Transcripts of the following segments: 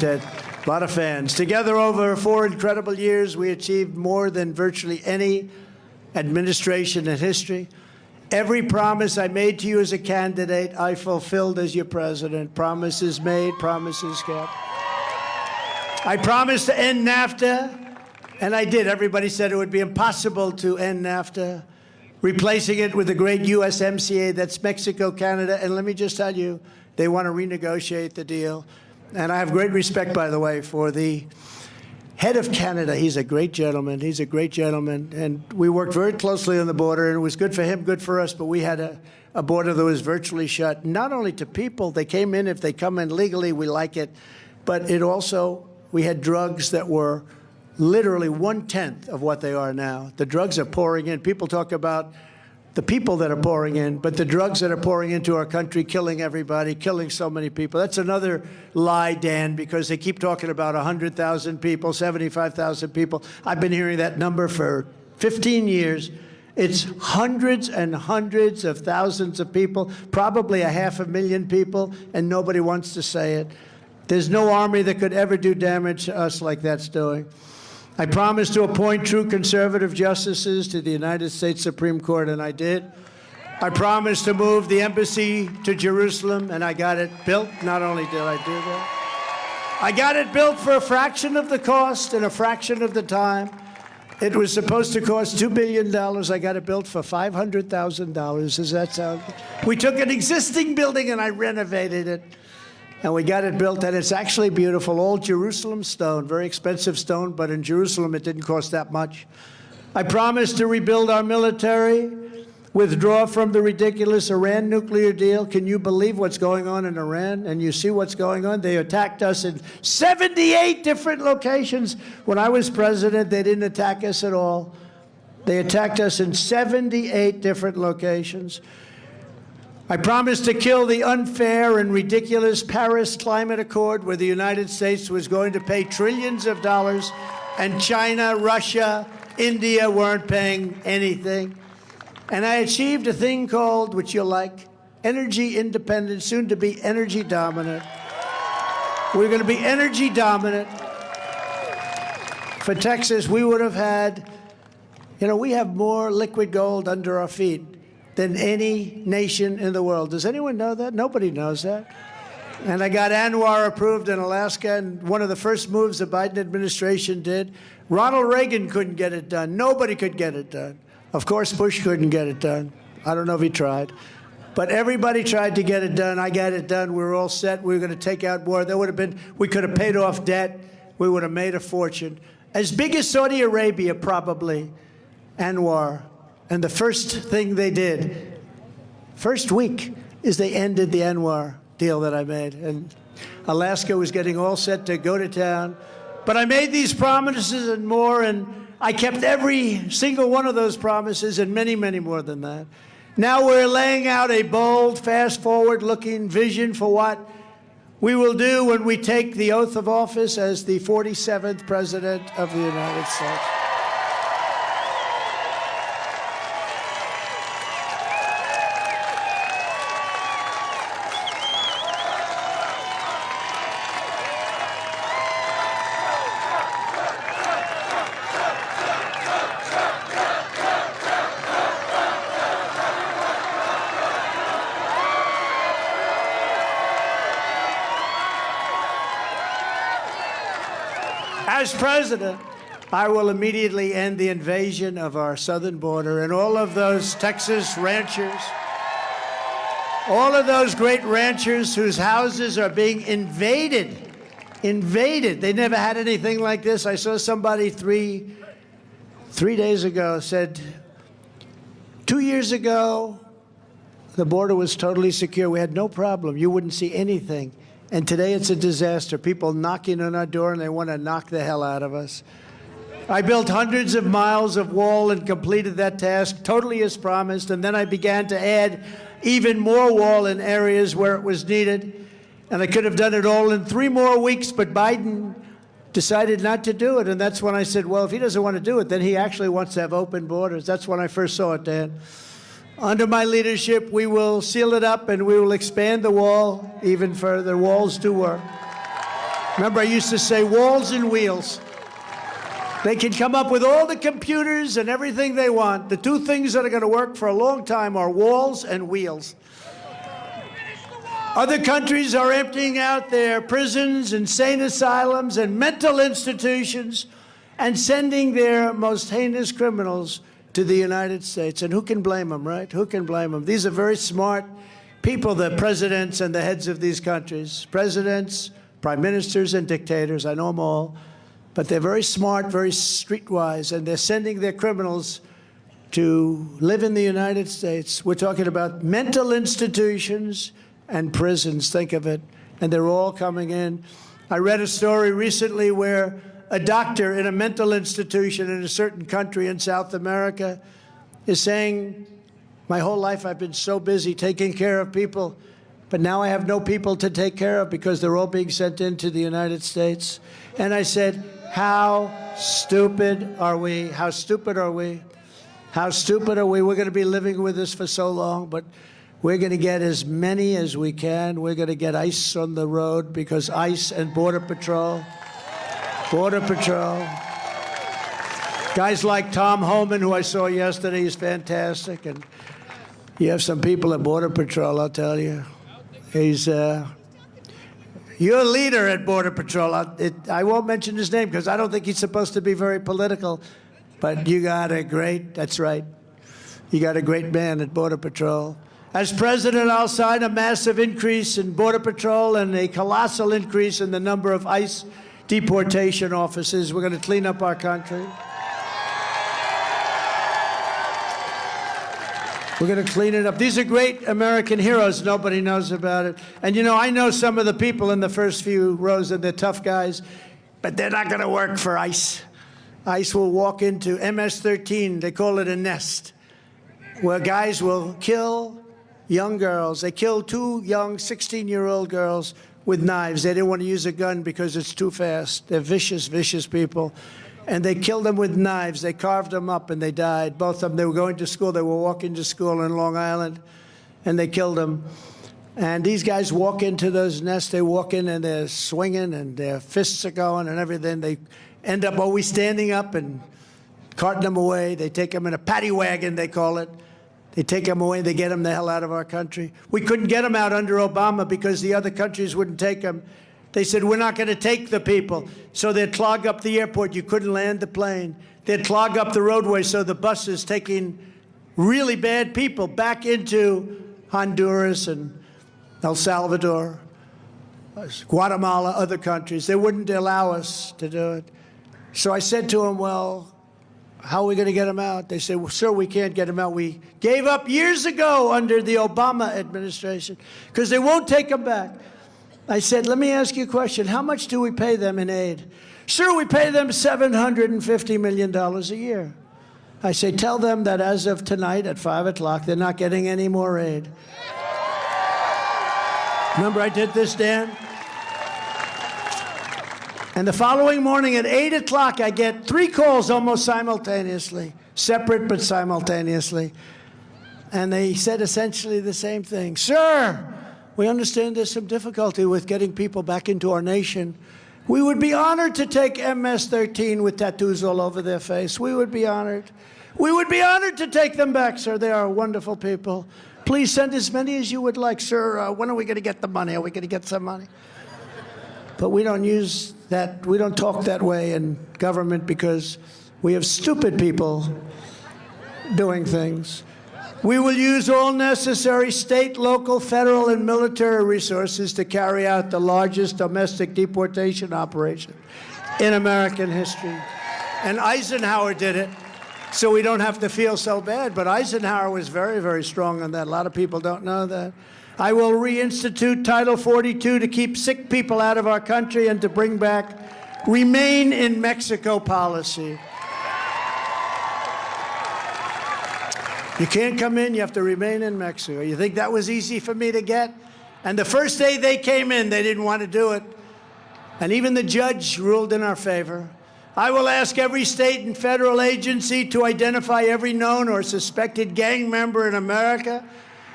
A lot of fans. Together over 4 incredible years, we achieved more than virtually any administration in history. Every promise I made to you as a candidate, I fulfilled as your president. Promises made, promises kept. I promised to end NAFTA, and I did. Everybody said it would be impossible to end NAFTA, replacing it with the great USMCA, that's Mexico, Canada. And let me just tell you, they want to renegotiate the deal. And I have great respect, by the way, for the head of Canada. He's a great gentleman. He's a great gentleman. And we worked very closely on the border, and it was good for him, good for us. But we had a border that was virtually shut, not only to people. They came in. If they come in legally, we like it. But it also, we had drugs that were literally 1/10 of what they are now. The drugs are pouring in. People talk about the people that are pouring in, but the drugs that are pouring into our country, killing everybody, killing so many people. That's another lie, Dan, because they keep talking about 100,000 people, 75,000 people. I've been hearing that number for 15 years. It's hundreds and hundreds of thousands of people, probably 500,000 people, and nobody wants to say it. There's no army that could ever do damage to us like that's doing. I promised to appoint true conservative justices to the United States Supreme Court, and I did. I promised to move the embassy to Jerusalem, and I got it built. Not only did I do that, I got it built for a fraction of the cost and a fraction of the time. It was supposed to cost $2 billion. I got it built for $500,000. Does that sound good? We took an existing building and I renovated it. And we got it built, and it's actually beautiful, all Jerusalem stone, very expensive stone, but in Jerusalem it didn't cost that much. I promised to rebuild our military, withdraw from the ridiculous Iran nuclear deal. Can you believe what's going on in Iran? And you see what's going on? They attacked us in 78 different locations. When I was president, they didn't attack us at all. They attacked us in 78 different locations. I promised to kill the unfair and ridiculous Paris Climate Accord, where the United States was going to pay trillions of dollars, and China, Russia, India weren't paying anything. And I achieved a thing called, which you'll like, energy independence, soon to be energy dominant. We're going to be energy dominant. For Texas, we would have had, we have more liquid gold under our feet than any nation in the world. Does anyone know that? Nobody knows that. And I got ANWR approved in Alaska, and one of the first moves the Biden administration did. Ronald Reagan couldn't get it done. Nobody could get it done. Of course, Bush couldn't get it done. I don't know if he tried. But everybody tried to get it done. I got it done. We were all set. We were going to take out more. There would have been, we could have paid off debt. We would have made a fortune. As big as Saudi Arabia, probably, ANWR. And the first thing they did, first week, is they ended the ANWR deal that I made. And Alaska was getting all set to go to town. But I made these promises and more, and I kept every single one of those promises and many, many more than that. Now we're laying out a bold, fast, forward-looking vision for what we will do when we take the oath of office as the 47th President of the United States. As president, I will immediately end the invasion of our southern border and all of those Texas ranchers, all of those great ranchers whose houses are being invaded. They never had anything like this. I saw somebody three days ago said, 2 years ago, the border was totally secure. We had no problem. You wouldn't see anything. And today it's a disaster. People knocking on our door, and they want to knock the hell out of us. I built hundreds of miles of wall and completed that task totally as promised. And then I began to add even more wall in areas where it was needed. And I could have done it all in 3 more weeks, but Biden decided not to do it. And that's when I said, well, if he doesn't want to do it, then he actually wants to have open borders. That's when I first saw it, Dan. Under my leadership, we will seal it up and we will expand the wall even further. Walls do work. Remember, I used to say walls and wheels. They can come up with all the computers and everything they want. The two things that are going to work for a long time are walls and wheels. Other countries are emptying out their prisons, insane asylums, and mental institutions and sending their most heinous criminals to the United States. And who can blame them, right? Who can blame them? These are very smart people, the presidents and the heads of these countries. Presidents, prime ministers, and dictators. I know them all. But they're very smart, very streetwise, and they're sending their criminals to live in the United States. We're talking about mental institutions and prisons, think of it, and they're all coming in. I read a story recently where a doctor in a mental institution in a certain country in South America is saying, my whole life I've been so busy taking care of people, but now I have no people to take care of because they're all being sent into the United States. And I said, how stupid are we? How stupid are we? How stupid are we? We're going to be living with this for so long, but we're going to get as many as we can. We're going to get ICE on the road because ICE and Border Patrol, guys like Tom Homan, who I saw yesterday, he's fantastic. And you have some people at Border Patrol, I'll tell you. He's, you're a leader at Border Patrol. I won't mention his name because I don't think he's supposed to be very political, but you got a great, that's right, you got a great man at Border Patrol. As president, I'll sign a massive increase in Border Patrol and a colossal increase in the number of ICE deportation officers. We're going to clean up our country. We're going to clean it up. These are great American heroes. Nobody knows about it. And, you know, I know some of the people in the first few rows, and they're tough guys, but they're not going to work for ICE. ICE will walk into MS-13. They call it a nest, where guys will kill young girls. They killed two young 16-year-old girls with knives. They didn't want to use a gun because it's too fast. They're vicious, vicious people. And they killed them with knives. They carved them up, and they died. Both of them, they were going to school. They were walking to school in Long Island, and they killed them. And these guys walk into those nests. They walk in, and they're swinging, and their fists are going and everything. They end up always standing up and carting them away. They take them in a paddy wagon, they call it. They take them away. They get them the hell out of our country. We couldn't get them out under Obama because the other countries wouldn't take them. They said, we're not going to take the people. So they'd clog up the airport. You couldn't land the plane. They'd clog up the roadway so the buses taking really bad people back into Honduras and El Salvador, Guatemala, other countries. They wouldn't allow us to do it. So I said to them, well, how are we going to get them out? They said, well, sir, we can't get them out. We gave up years ago under the Obama administration because they won't take them back. I said, let me ask you a question. How much do we pay them in aid? Sir, we pay them $750 million a year. I say, tell them that as of tonight at 5 o'clock, they're not getting any more aid. Remember I did this, Dan? And the following morning at 8 o'clock, I get 3 calls almost simultaneously, separate but simultaneously. And they said essentially the same thing. Sir, we understand there's some difficulty with getting people back into our nation. We would be honored to take MS-13 with tattoos all over their face. We would be honored. We would be honored to take them back, sir. They are wonderful people. Please send as many as you would like, sir. When are we going to get the money? Are we going to get some money? But we don't use that, we don't talk that way in government because we have stupid people doing things. We will use all necessary state, local, federal, and military resources to carry out the largest domestic deportation operation in American history. And Eisenhower did it, so we don't have to feel so bad. But Eisenhower was very, very strong on that. A lot of people don't know that. I will reinstitute Title 42 to keep sick people out of our country and to bring back Remain in Mexico policy. You can't come in, you have to remain in Mexico. You think that was easy for me to get? And the first day they came in, they didn't want to do it. And even the judge ruled in our favor. I will ask every state and federal agency to identify every known or suspected gang member in America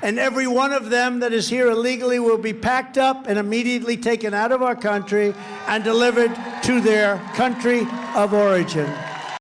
and every one of them that is here illegally will be packed up and immediately taken out of our country and delivered to their country of origin.